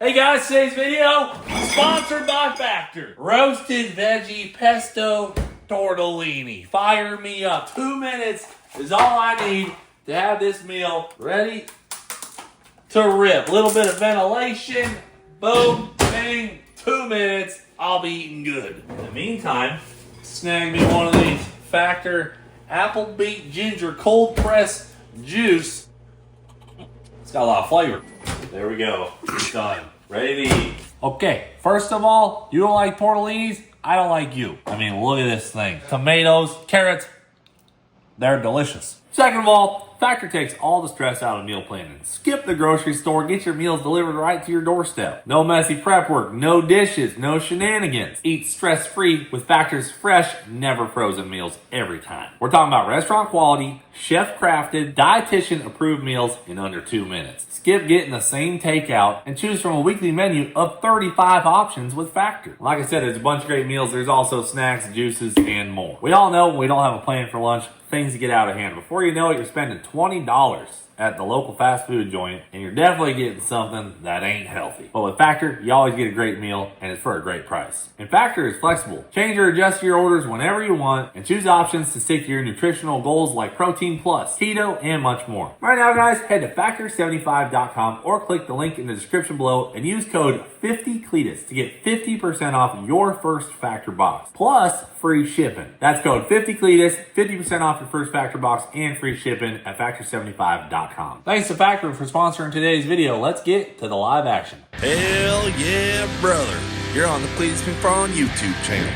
Hey guys, today's video sponsored by Factor. Roasted veggie pesto tortellini. Fire me up. 2 minutes is all I need to have this meal ready to rip. A little bit of ventilation. Boom, bang, 2 minutes. I'll be eating good. In the meantime, snag me one of these Factor apple beet ginger cold press juice. It's got a lot of flavor. There we go. It's done. Ready to eat. Okay, first of all, you don't like tortellinis? I don't like you. I mean, look at this thing. Tomatoes, carrots, they're delicious. Second of all, Factor takes all the stress out of meal planning. Skip the grocery store, get your meals delivered right to your doorstep. No messy prep work, no dishes, no shenanigans. Eat stress-free with Factor's fresh, never frozen meals every time. We're talking about restaurant quality, chef-crafted, dietitian-approved meals in under 2 minutes. Skip getting the same takeout and choose from a weekly menu of 35 options with Factor. Like I said, there's a bunch of great meals. There's also snacks, juices, and more. We all know when we don't have a plan for lunch, things get out of hand. Before you know it, you're spending $20 at the local fast food joint, and you're definitely getting something that ain't healthy. But with Factor, you always get a great meal, and it's for a great price. And Factor is flexible. Change or adjust your orders whenever you want, and choose options to stick to your nutritional goals like Protein Plus, Keto, and much more. Right now, guys, head to Factor75.com or click the link in the description below and use code 50Cleetus to get 50% off your first Factor box, plus free shipping. That's code 50Cleetus, 50% off your first Factor box, and free shipping at Factor75.com. Thanks to Factor for sponsoring today's video. Let's get to the live action. Hell yeah, brother. You're on the Cleetus McFarland YouTube channel.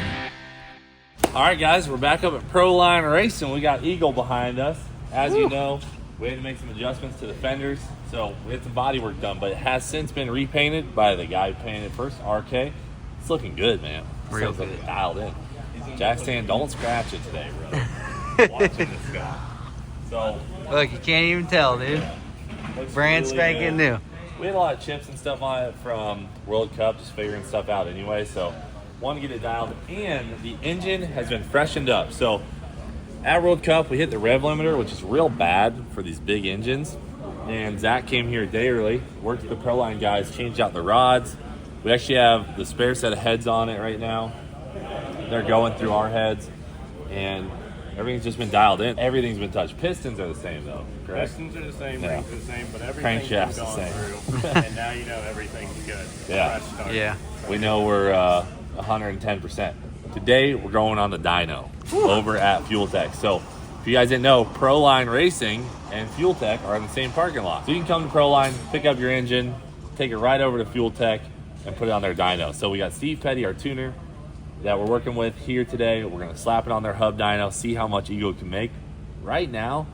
All right, guys, we're back up at Pro Line Racing. We got Eagle behind us. As you know, we had to make some adjustments to the fenders, so we had some body work done, but it has since been repainted by the guy who painted it first, RK. It's looking good, man. Real good. good. Dialed in. Jack's saying, don't scratch it today, brother. Watching this guy. So, Look, you can't even tell, dude. Brand really spanking new. We had a lot of chips and stuff on it from World Cup, just figuring stuff out anyway, so want to get it dialed. And the engine has been freshened up. So at World Cup, we hit the rev limiter, which is real bad for these big engines. And Zach came here a day early, worked with the Proline guys, changed out the rods. We actually have the spare set of heads on it right now. They're going through our heads, and everything's just been dialed in. Everything's been touched. Pistons are the same, though, correct? Pistons are the same, Yeah. rings are the same, but everything's been Crankshaft's the gone same. through, and now you know everything's good. Yeah. Fresh start. Yeah. We know we're 110%. Today, we're going on the dyno over at Fuel Tech. So, if you guys didn't know, Proline Racing and Fuel Tech are in the same parking lot. So you can come to Proline, pick up your engine, take it right over to Fuel Tech, and put it on their dyno. So we got Steve Petty, our tuner, that we're working with here today. We're gonna slap it on their hub dyno, see how much Eagle can make. Right now,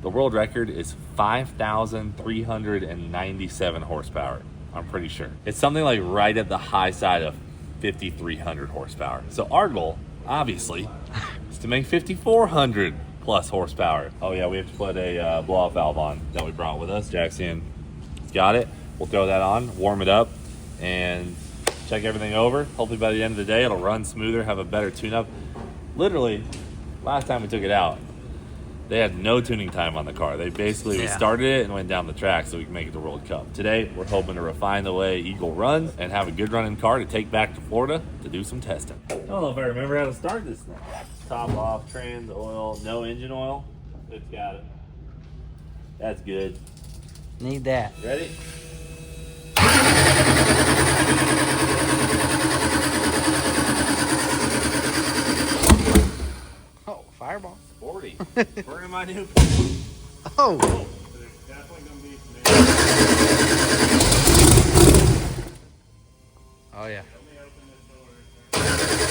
the world record is 5,397 horsepower, I'm pretty sure. It's something like right at the high side of 5,300 horsepower. So our goal, obviously, is to make 5,400 plus horsepower. Oh yeah, we have to put a blow-off valve on that we brought with us. Jackson got it. We'll throw that on, warm it up, and check everything over. Hopefully by the end of the day, it'll run smoother, have a better tune-up. Literally, last time we took it out, they had no tuning time on the car. They basically we started it and went down the track so we can make it to World Cup. Today, we're hoping to refine the way Eagle runs and have a good running car to take back to Florida to do some testing. I don't know if I remember how to start this thing. Top off, trans, oil, no engine oil. It's got it. That's good. Need that. Ready? Oh, fireball. 40. Burning my new. Oh. There's definitely going to be some Oh, yeah. Let me open this door.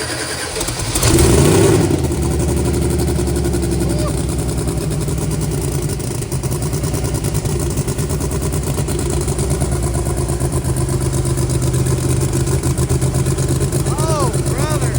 Oh, brother.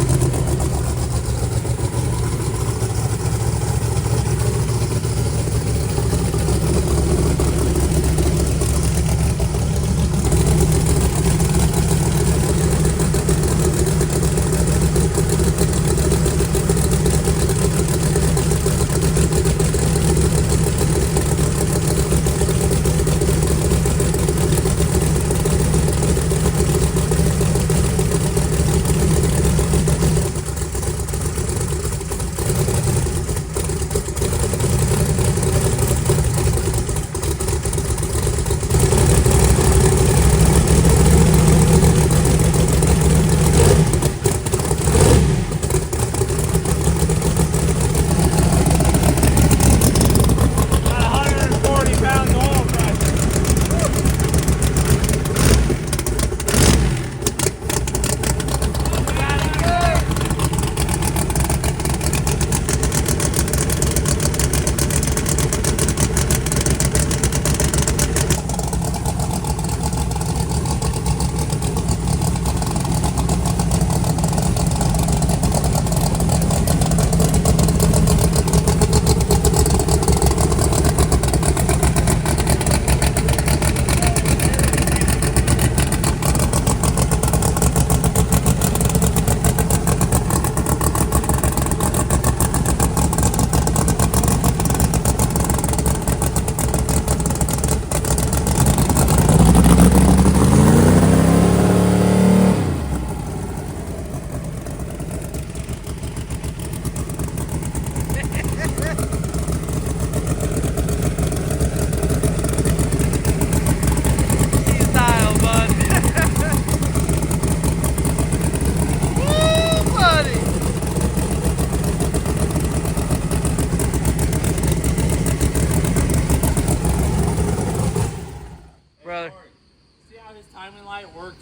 it worked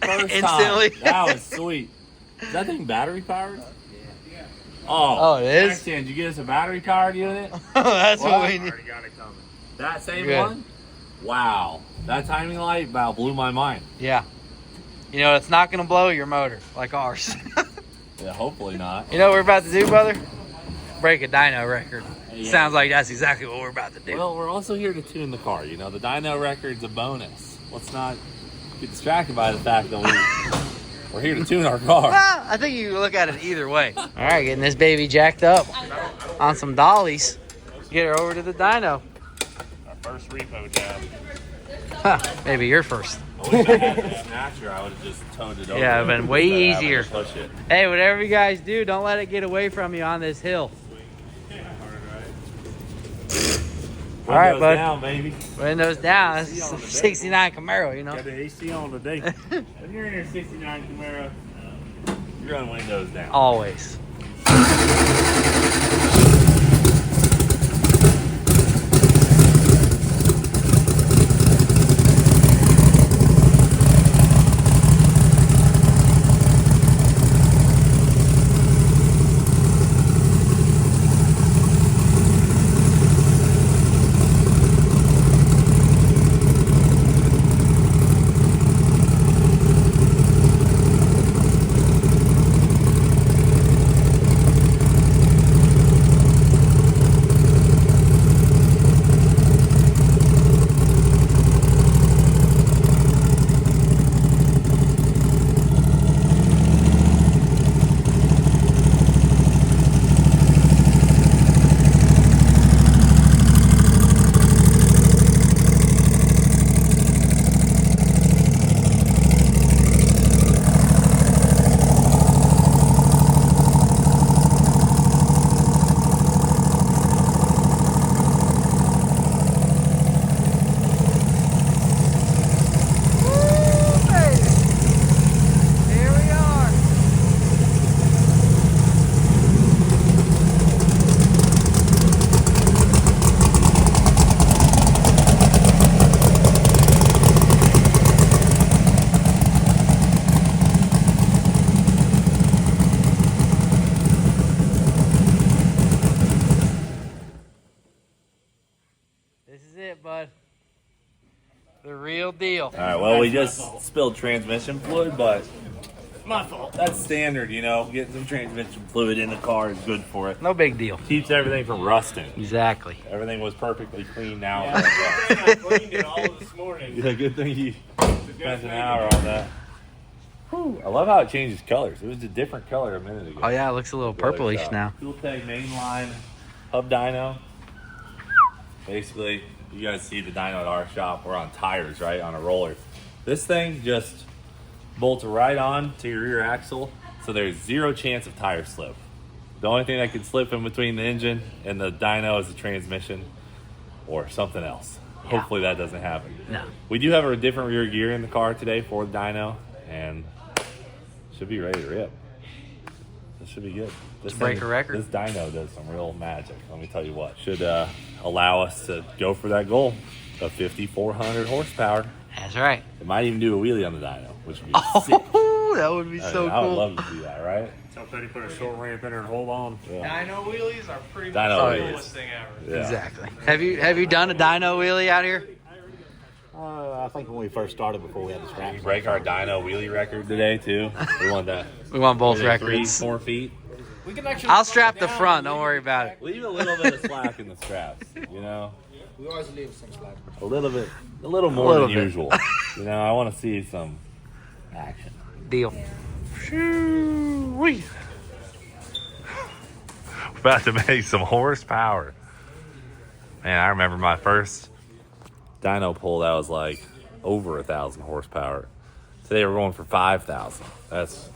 first Instantly. time. That was sweet. Is that thing battery powered? Yeah. Oh, it is? Jackson, did you get us a battery powered unit? That's what we need. Already got it coming. That same Good. one? Wow. That timing light about blew my mind. Yeah. You know, it's not going to blow your motor like ours. Yeah, hopefully not. You know what we're about to do, brother? Break a dyno record. Yeah. Sounds like that's exactly what we're about to do. Well, we're also here to tune the car. You know, the dyno record's a bonus. Let's not get distracted by the fact that we're here to tune our car. Well, I think you can look at it either way. All right, getting this baby jacked up on some dollies. Get her over to the dyno. Our first repo job. Huh, maybe your first. I wish I had the snatcher. I would have just towed it over. Yeah, it'd been way instead of having easier. to Push it. Hey, whatever you guys do, don't let it get away from you on this hill. All right, Windows bud. down, baby. Windows down. This is a 69 Camaro, you know. Got the AC on today. If you're in your 69 Camaro, you're on windows down. Always. Here we are. This is it, bud. The real deal. All right, well, we just spilled transmission fluid, but My fault. that's standard, you know. Getting some transmission fluid in the car is good for it. No big deal. Keeps everything from rusting. Exactly. Everything was perfectly clean now. I cleaned it all this morning. Yeah, good thing you spent an hour on that. Whew, I love how it changes colors. It was a different color a minute ago. Oh yeah, it looks a little purplish now. Fuel tank mainline hub dyno. Basically, you guys see the dyno at our shop. We're on tires, right? On a roller. This thing just bolts right on to your rear axle, so there's zero chance of tire slip. The only thing that could slip in between the engine and the dyno is the transmission or something else. Yeah. Hopefully that doesn't happen. No. We do have a different rear gear in the car today for the dyno, and should be ready to rip. This should be good. This break a record. This dyno does some real magic. Let me tell you what. Should allow us to go for that goal of 5,400 horsepower. That's right. It might even do a wheelie on the dyno, which would be sick. Oh, that would be so I would cool. love to do that, right? Tell Petty put a short ramp in there and hold on. Yeah. Dyno wheelies are pretty much Dyno the wheelies. coolest thing ever. Yeah. Exactly. Have you done a dyno wheelie out here? I think when we first started, before we had the We straps. break our dyno wheelie record today too. We want that. We want both 3, records. 4 feet. We can actually I'll slow strap it the down. front. Don't worry about it. Leave a little bit of slack in the straps. You know, We always leave some slack. a little bit, a little more little than bit. usual. You know, I want to see some action. Deal. Shoo-wee. About to make some horsepower. Man, I remember my first dyno pull that was like over 1,000 horsepower. Today we're going for 5,000. That's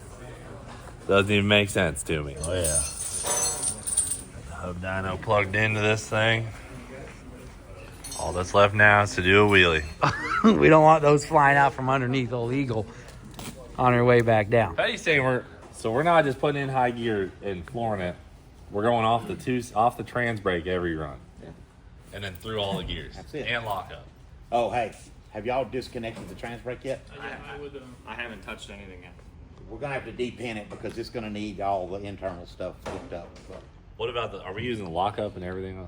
doesn't even make sense to me. Oh yeah. Hub dyno plugged into this thing. All that's left now is to do a wheelie. We don't want those flying out from underneath old Eagle on her way back down. Patty's saying we're not just putting in high gear and flooring it. We're going off the trans brake every run, and then through all the gears That's it. and lock up. Oh, hey, Have y'all disconnected the trans brake yet? I haven't touched anything yet. We're gonna have to depin it because it's gonna need all the internal stuff hooked up. But What about are we using lockup and everything?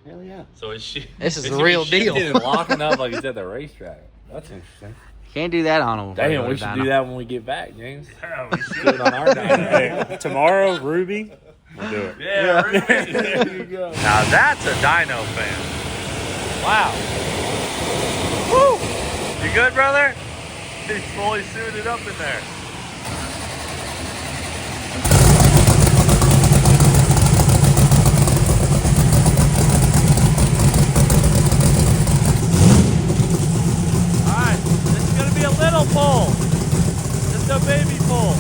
hell yeah. So is she? This is the real deal. And locking up like it's at the racetrack. That's interesting. Can't do that on a Damn, regular we should dyno. do that when we get back, James. Yeah, we should. Do it on our dyno. Hey, tomorrow, Ruby, we'll do it. Yeah, Ruby. There you go. Now that's a dyno fan. Wow. Woo! You good, brother? He's fully suited up in there. Alright, this is gonna be a little pull. Just a baby pull.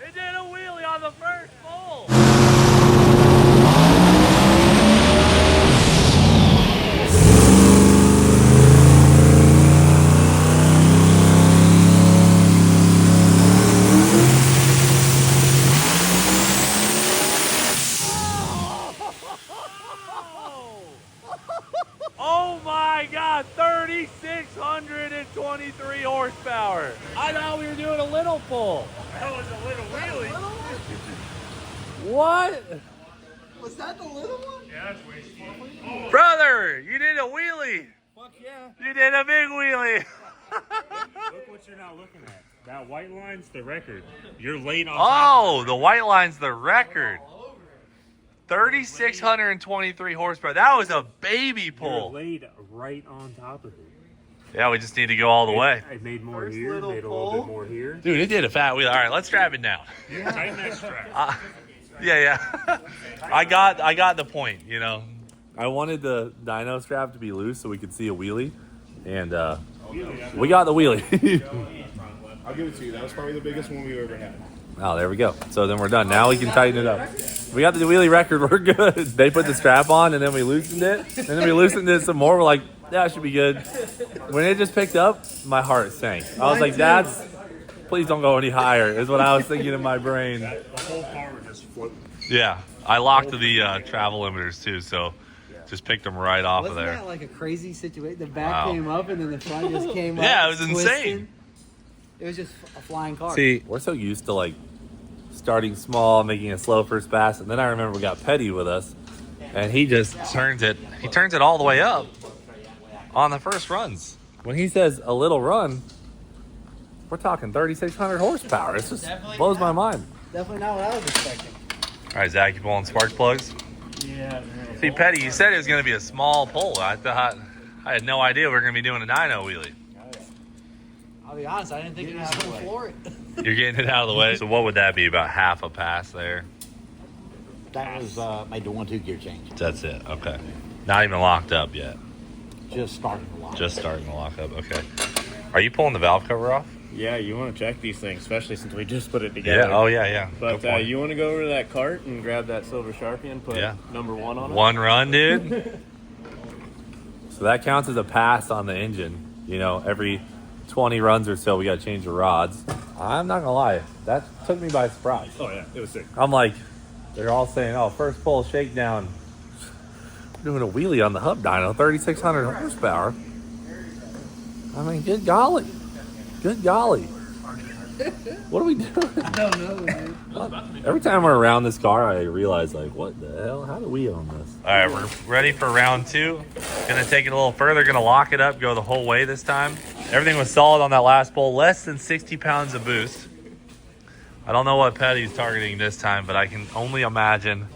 It did a wheelie on the first pull. Oh my God, 3,623 horsepower. I thought we were doing a little pull. That was a little wheelie. What? Was that the little one? Yeah, that's wasty. Oh, Brother, you did a wheelie. fuck yeah. You did a big wheelie. Look what you're not looking at. That white line's the record. You're late on Oh, the white line's the record. 3,623 horsepower. That was a baby You're pull. laid right on top of it. Yeah, we just need to go all the way. I made more First here, little made a little pull. bit more here. Dude, it did a fat wheel. All right, let's strap it down. Tighten that strap. Yeah. I got the point, you know. I wanted the dyno strap to be loose so we could see a wheelie. And we got the wheelie. I'll give it to you. That was probably the biggest one we've ever had. Oh, there we go. So then we're done. Now we can tighten it up. We got the wheelie record. We're good. They put the strap on, and then we loosened it. And then we loosened it some more. We're like, that should be good. When it just picked up, my heart sank. I was like, that's... Please don't go any higher, is what I was thinking in my brain. The whole car would just float. Yeah. I locked the travel limiters, too, so just picked them right off Wasn't of there. that like a crazy situation? The back Wow. came up and then the front just came up. Yeah, it was twisted. insane. It was just a flying car. See, we're so used to like starting small, making a slow first pass, and then I remember we got Petty with us, and he just turns it all the way up on the first runs. When he says a little run, we're talking 3,600 horsepower. It just blows my mind. Definitely not what I was expecting. All right, Zach, you pulling spark plugs? Yeah. See, Petty, you said it was going to be a small pull. I had no idea we were going to be doing a dyno wheelie. I'll be honest, I didn't think you was going to floor it. You're getting it out of the way. So what would that be? About half a pass there? That was made the 1-2 gear change. That's it. Okay. Not even locked up yet. Just starting to lock. Just starting to lock up. Okay. Are you pulling the valve cover off? Yeah, you want to check these things, especially since we just put it together. Yeah. Oh, yeah. But Go for it. you want to go over to that cart and grab that silver Sharpie and put number 1 on it? One run, dude. So that counts as a pass on the engine. You know, every 20 runs or so, we got to change the rods. I'm not going to lie. That took me by surprise. Oh, yeah. It was sick. I'm like, they're all saying, oh, first pull, shakedown. Doing a wheelie on the hub dyno, 3,600 horsepower. I mean, good golly. Good golly. What are we doing? I don't know, man. Every time we're around this car, I realize, like, what the hell? How do we own this? All right, we're ready for round 2. Gonna take it a little further. Gonna lock it up, go the whole way this time. Everything was solid on that last pull. Less than 60 pounds of boost. I don't know what Petty's targeting this time, but I can only imagine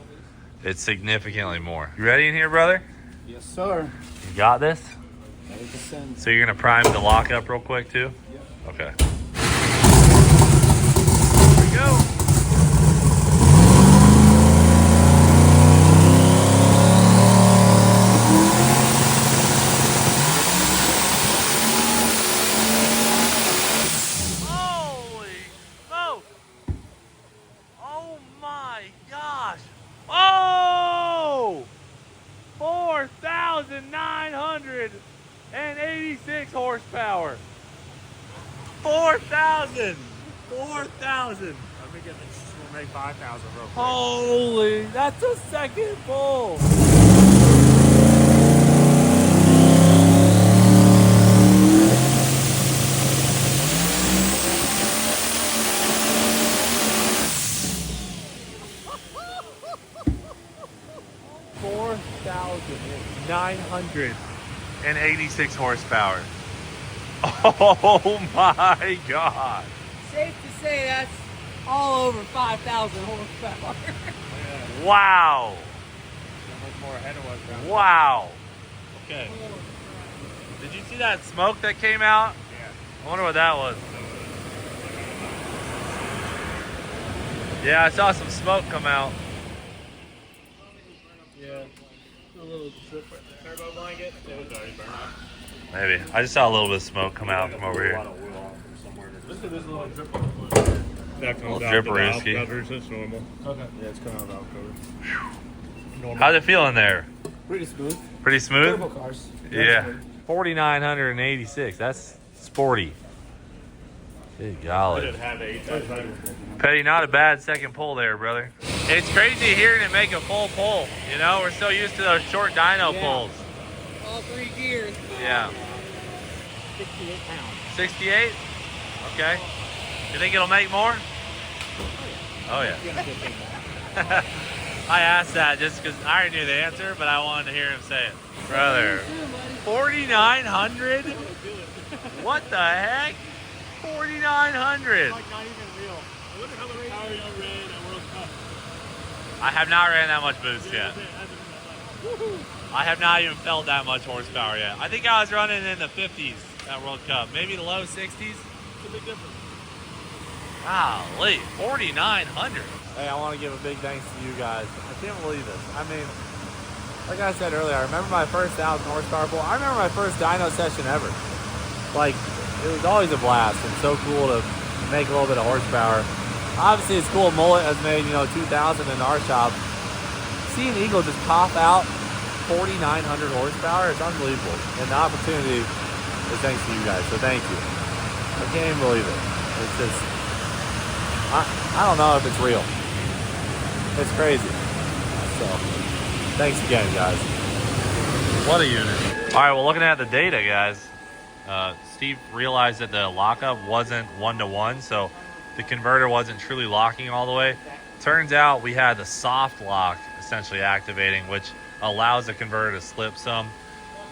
it's significantly more. You ready in here, brother? Yes, sir. You got this? 100%. So you're gonna prime the lock up real quick too? Yep. Okay. Here we go. Holy smokes! Oh my gosh! Oh! 4,986 horsepower. 4,000. 4,000. Let me get this. We'll make 5,000 real quick. Holy, that's a second pull. $4,986 horsepower. Oh my God. Safe to say that's all over 5,000 horsepower. Wow. How much more ahead it was down. Wow. Okay. Did you see that smoke that came out? Yeah. I wonder what that was. Yeah, I saw some smoke come out. Yeah. A little turbo blanket. It was already burned out. Maybe. I just saw a little bit of smoke come out from over here. This is a little drip. That comes Little out drip the valve risky. covers. It's normal. Okay. Yeah, it's coming out valve covers. Normal. How's it feeling there? Pretty smooth. Pretty smooth? Turbo cars. Yeah. 4,986. That's sporty. Good golly. Petty, not a bad second pull there, brother. It's crazy hearing it make a full pull. You know, we're so used to those short dyno pulls. All 3 gears. Yeah. 68 pounds. 68? Okay. You think it'll make more? Oh, yeah. I asked that just because I already knew the answer, but I wanted to hear him say it. Brother, 4,900? What the heck? 4,900. Like not even real. I wonder how much power you ran at World Cup. I have not ran that much boost yet. I have not even felt that much horsepower yet. I think I was running in the 50s at World Cup, maybe the low 60s. It's a big difference. Golly, 4,900. Hey, I want to give a big thanks to you guys. I can't believe this. I mean, like I said earlier, I remember my first 1,000 horsepower pull. I remember my first dyno session ever. Like, it was always a blast and so cool to make a little bit of horsepower. Obviously, it's cool. Mullet has made, 2,000 in our shop. Seeing Eagle just pop out 4,900 horsepower, it's unbelievable. And the opportunity is thanks to you guys, so thank you. I can't even believe it. It's just, I don't know if it's real. It's crazy. So, thanks again, guys. What a unit. All right, well, looking at the data, guys, Steve realized that the lockup wasn't 1-to-1, so the converter wasn't truly locking all the way. Turns out we had the soft lock essentially activating, which allows the converter to slip some.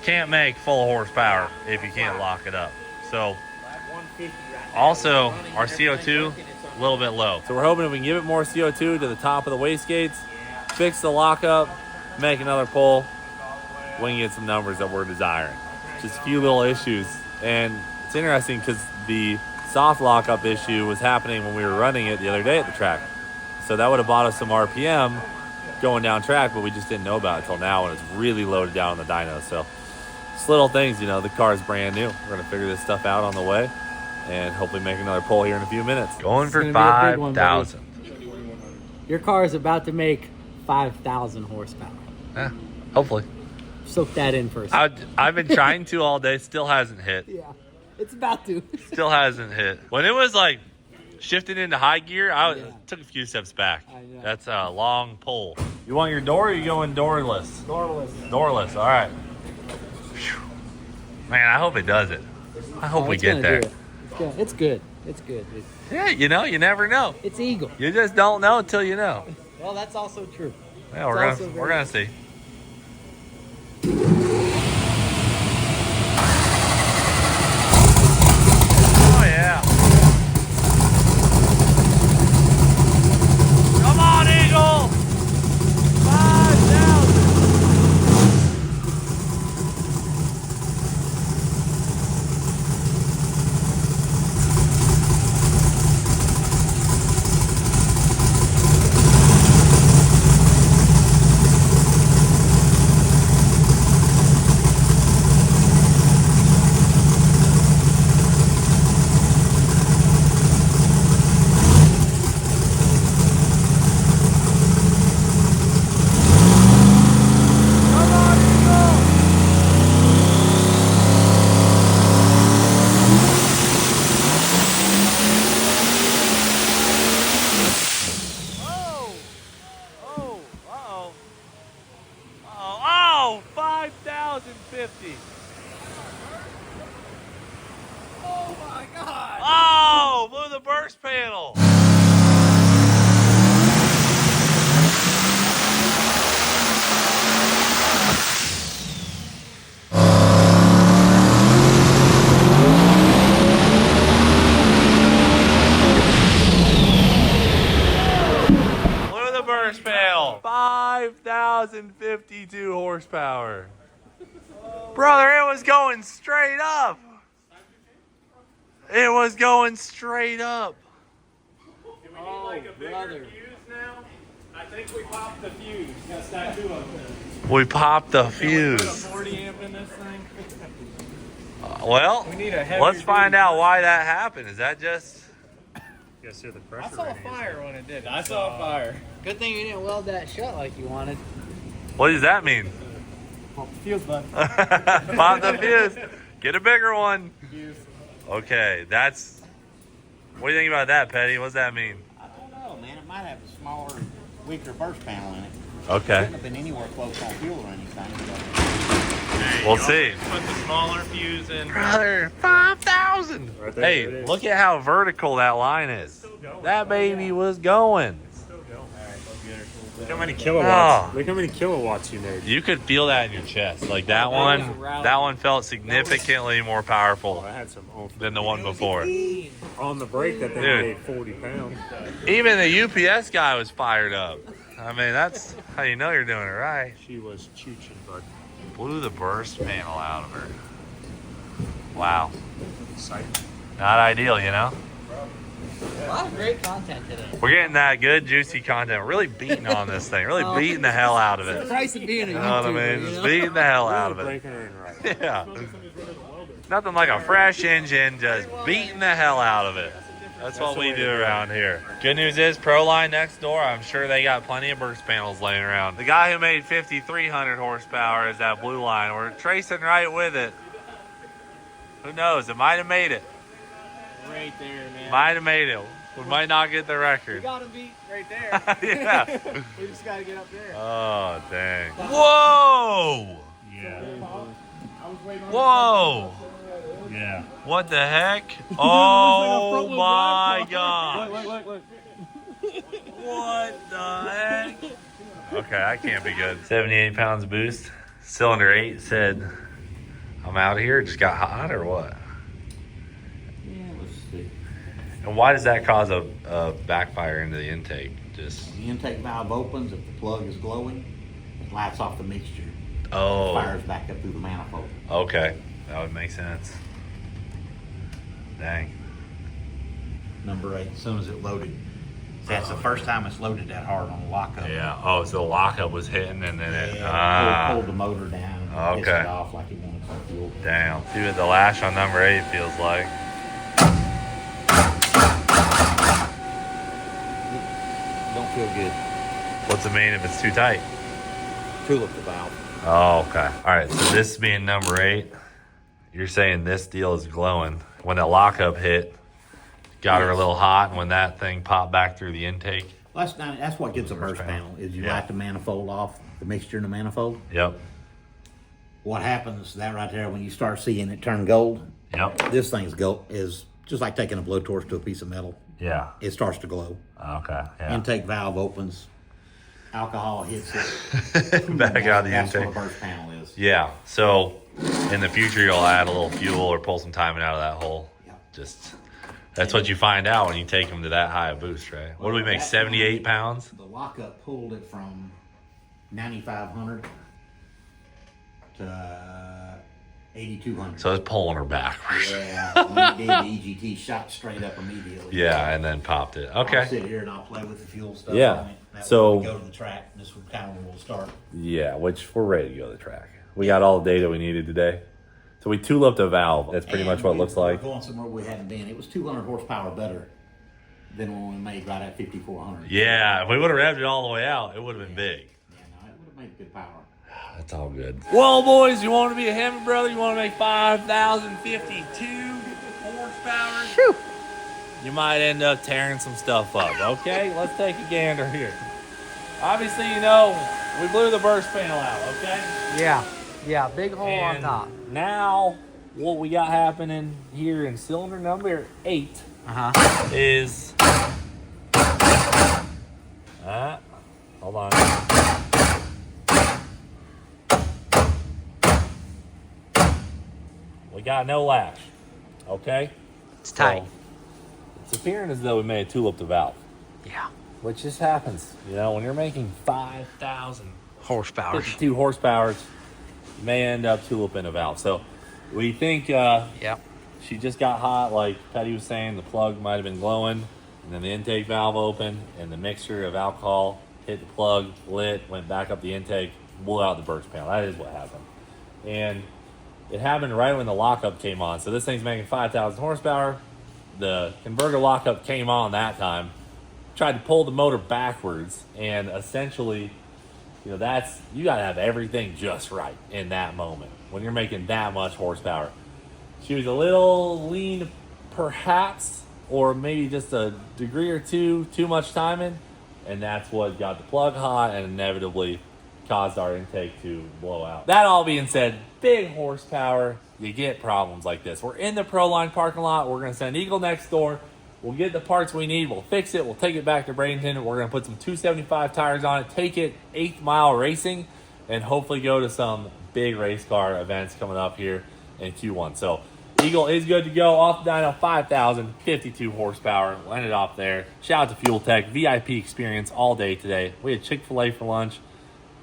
Can't make full horsepower if you can't lock it up. So, also, our CO2, a little bit low. So we're hoping if we can give it more CO2 to the top of the wastegates, fix the lockup, make another pull, we can get some numbers that we're desiring. Just a few little issues. And it's interesting because the soft lockup issue was happening when we were running it the other day at the track. So that would have bought us some RPM going down track, but we just didn't know about it until now when it's really loaded down on the dyno. So just little things, the car's brand new. We're going to figure this stuff out on the way and hopefully make another pull here in a few minutes. Going for It's gonna be a big one, 5,000. Your car is about to make 5,000 horsepower. Yeah, hopefully. Soak that in for a second. I've been trying to all day, still hasn't hit. Yeah, it's about to. Still hasn't hit. When it was like shifting into high gear, I took a few steps back. I know. That's a long pull. You want your door or you going doorless? Doorless. Doorless, all right. Whew. Man, I hope it does it. I hope we get there. It's good. It's good. Yeah, you never know. It's Eagle. You just don't know until you know. Well, that's also true. Yeah, It's we're also gonna very see. Oh yeah. Come on, Eagle. 5,000. baby. Oh my God. Oh, blew the burst panel. Blew the burst panel. 5,052 horsepower. Brother, it was going straight up. It was going straight up. Can we need like a bigger fuse now? I think we popped the fuse. Got stack 2 of them. We popped the Put a fuse. 40 amp in this thing. Well, We need a heavy let's find duty out why that happened. Is that just... Guess you're the pressure I saw a rating is fire when it did. I saw a fire. Good thing you didn't weld that shut like you wanted. What does that mean? Fuse button. Pop the fuse. Get a bigger one. Fuse. Okay, that's... What do you think about that, Petty? What does that mean? I don't know, man. It might have a smaller, weaker burst panel in it. Okay, Shouldn't have been anywhere close on fuel or anything. we'll see. Put the smaller fuse in. Brother, 5,000. Right there, there it Hey, is. look at how vertical that line is. That baby was going. Look how many kilowatts. Oh. Look how many kilowatts you made. You could feel that in your chest. Like that one felt significantly more Oh, powerful I had some oomph. than the one before. On the brake, that thing Dude. weighed 40 pounds. Even the UPS guy was fired up. I mean, that's how you know you're doing it right. She was chooching, bud. Blew the burst panel out of her. Wow. Sight. Not ideal, you know? A lot of great content today. We're getting that good, juicy content. We're really beating on this thing. Really beating the hell out of The it. price of being a You know what I YouTuber, mean? you Just know? beating the hell out of Really it. breaking her in right. Yeah. Nothing like a fresh engine, just beating the hell out of it. That's what we do around here. Good news is, Proline next door, I'm sure they got plenty of burst panels laying around. The guy who made 5,300 horsepower is that blue line. We're tracing right with it. Who knows? It might have made it. Right there, man. Might have made it. We might not get the We record. got him beat right there. Yeah. We just gotta get up there. Oh, dang. Whoa! Yeah. Whoa! Yeah. What the heck? Oh my god! Look. What the heck? Okay, that can't be good. 78 pounds boost. Cylinder 8 said, I'm out here. It just got hot or what? Yeah, let's see. And why does that cause a backfire into the intake? Just, The intake valve opens. If the plug is glowing, it lights off the mixture. oh, Fires back up through the manifold. okay. That would make sense. Dang. Number 8, as soon as it loaded. That's the first time it's loaded that hard on the lockup. Yeah. Oh, so the lockup was hitting and then it, Pulled the motor down and pissed Okay. it off like it wanted some fuel. damn. See what the lash on number 8 feels like. Don't feel good. What's it mean if it's too tight? Tulip the valve. Oh, okay. All right, so this being number 8, you're saying this deal is glowing. When that lockup hit, got her a little hot, and when that thing popped back through the intake. Well, that's what gets a burst panel, is you Yeah. light the manifold off, the mixture in the manifold. Yep, What happens, that right there, when you start seeing it turn gold, yep, this thing's is just like taking a blowtorch to a piece of metal. yeah. It starts to glow. Okay, yeah. Intake valve opens, alcohol hits it. Back out the That's intake. what a burst panel is. Yeah, so in the future, you'll add a little fuel or pull some timing out of that hole. Yeah. Just, that's what you find out when you take them to that high a boost, right? What do we make, 78 pounds? The lockup pulled it from 9,500 to 8,200. So it's pulling her back. Yeah, when we did, the EGT shot straight up immediately. Yeah, and then popped it. I'll Okay. sit here and I'll play with the fuel stuff. Yeah, on it. That so- way when we go to the track, this will kind of when we'll start. Yeah, which we're ready to go to the track. We got all the data we needed today. So we tulipped a valve. That's pretty much what it looks like. We're going somewhere we hadn't been. It was 200 horsepower better than when we made right at 5,400. Yeah, if we would have revved it all the way out, it would have been big. Yeah, no, it would have made good power. That's all good. Well, boys, you want to be a heavy brother? You want to make 5,052 horsepower? Whew. You might end up tearing some stuff up, okay? Let's take a gander here. Obviously, you know, we blew the burst panel out, okay? Yeah. Yeah, big hole on And top. now, what we got happening here in cylinder number 8 is... hold on. We got no lash, okay? It's tight. So, it's appearing as though we may have tuliped the valve. Yeah. Which just happens, you know, when you're making 5,000 Horsepower. 52 horsepowers, you may end up tuliping a valve. So we think Yep. she just got hot, like Petty was saying. The plug might have been glowing, and then the intake valve opened, and the mixture of alcohol hit the plug, lit, went back up the intake, blew out the burst panel. That is what happened. And it happened right when the lockup came on. So this thing's making 5,000 horsepower. The converter lockup came on that time. Tried to pull the motor backwards, and essentially, you know, you gotta have everything just right in that moment when you're making that much horsepower. She was a little lean, perhaps, or maybe just a degree or two too much timing, and that's what got the plug hot and inevitably caused our intake to blow out. That all being said, big horsepower, you get problems like this. We're in the Proline parking lot. We're gonna send Eagle next door. We'll get the parts we need. We'll fix it. We'll take it back to Bradenton. We're going to put some 275 tires on it, take it 8th mile racing, and hopefully go to some big race car events coming up here in Q1. So Eagle is good to go. Off the dyno, 5,052 horsepower. We'll end it off there. Shout out to Fuel Tech. VIP experience all day today. We had Chick-fil-A for lunch.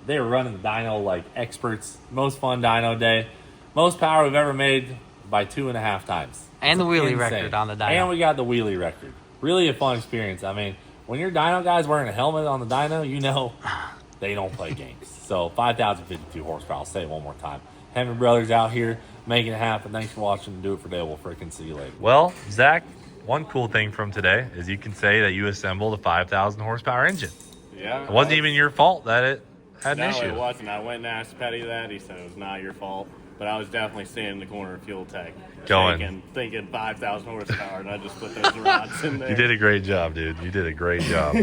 They were running the dyno like experts. Most fun dyno day. Most power we've ever made by 2.5 times. And the wheelie Insane. record on the dyno. And we got the wheelie record. Really a fun experience. I mean, when your dyno guy's wearing a helmet on the dyno, you know they don't play games. So 5,052 horsepower. I'll say it one more time. Henry Brothers out here making it happen. Thanks for watching. Do it for today. We'll freaking see you later. Well, Zach, one cool thing from today is you can say that you assembled a 5,000 horsepower engine. Yeah. It wasn't even your fault that it had an No, issue. it wasn't. I went and asked Petty that. He said it was not your fault. But I was definitely standing in the corner of Fuel Tech. Going. Thinking 5,000 horsepower, and I just put those rods in there. You did a great job, dude. You did a great job.